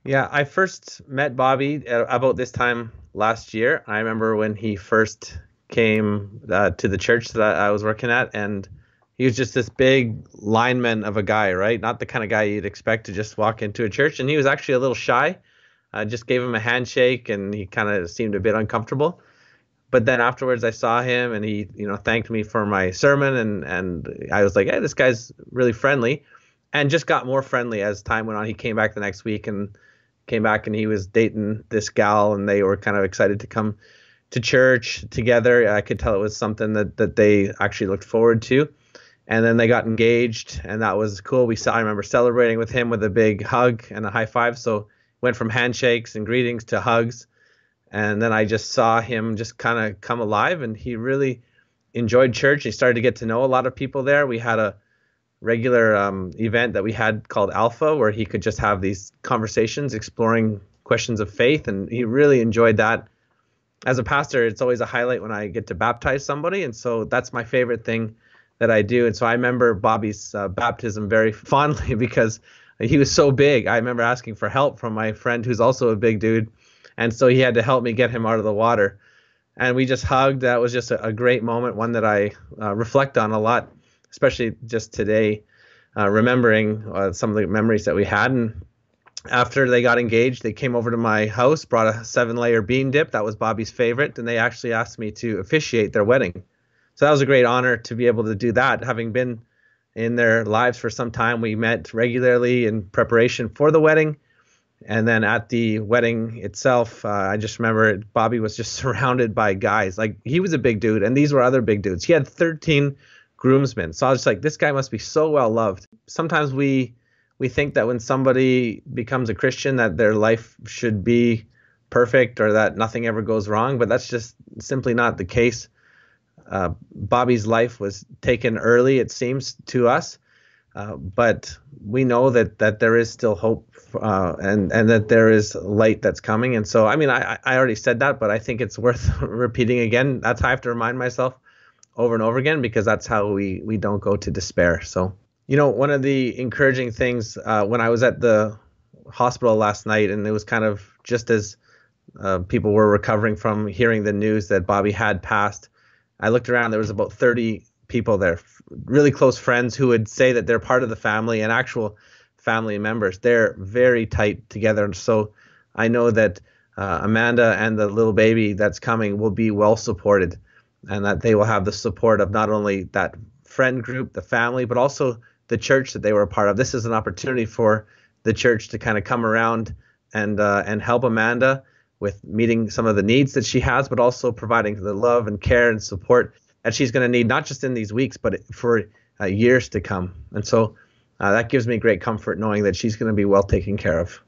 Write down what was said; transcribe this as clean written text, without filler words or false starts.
Yeah, I first met Bobby about this time last year. I remember when he first came to the church that I was working at, and he was just this big lineman of a guy, right? Not the kind of guy you'd expect to just walk into a church. And he was actually a little shy. I just gave him a handshake, and he kind of seemed a bit uncomfortable. But then afterwards, I saw him, and he, thanked me for my sermon, and I was like, hey, this guy's really friendly, and just got more friendly as time went on. He came back the next week and came back, and he was dating this gal, and they were kind of excited to come to church together. I could tell it was something that they actually looked forward to. And then they got engaged, and that was cool. I remember celebrating with him with a big hug and a high five. So went from handshakes and greetings to hugs. And then I just saw him just kind of come alive, and he really enjoyed church. He started to get to know a lot of people there. We had a regular event that we had called Alpha, where he could just have these conversations exploring questions of faith, and he really enjoyed that. As a pastor, it's always a highlight when I get to baptize somebody, and so that's my favorite thing that I do. And so I remember Bobby's baptism very fondly because he was so big. I remember asking for help from my friend who's also a big dude, and so he had to help me get him out of the water. And we just hugged. That was just a great moment, one that I reflect on a lot, especially just today, remembering some of the memories that we had. And after they got engaged, they came over to my house, brought a 7-layer bean dip. That was Bobby's favorite. And they actually asked me to officiate their wedding. So that was a great honor to be able to do that. Having been in their lives for some time, we met regularly in preparation for the wedding. And then at the wedding itself, I just remember Bobby was just surrounded by guys. Like, he was a big dude, and these were other big dudes. He had 13 groomsmen. So I was just like, this guy must be so well loved. Sometimes we think that when somebody becomes a Christian that their life should be perfect or that nothing ever goes wrong, but that's just simply not the case. Bobby's life was taken early, it seems to us, but we know that there is still hope, and that there is light that's coming. And so, I mean, I already said that, but I think it's worth repeating again. That's how I have to remind myself over and over again, because that's how we don't go to despair. So, one of the encouraging things when I was at the hospital last night, and it was kind of just as people were recovering from hearing the news that Bobby had passed, I looked around. There was about 30 people there, really close friends who would say that they're part of the family and actual family members. They're very tight together. So I know that Amanda and the little baby that's coming will be well supported, and that they will have the support of not only that friend group, the family, but also the church that they were a part of. This is an opportunity for the church to kind of come around and help Amanda with meeting some of the needs that she has, but also providing the love and care and support that she's going to need, not just in these weeks, but for years to come. And so that gives me great comfort knowing that she's going to be well taken care of.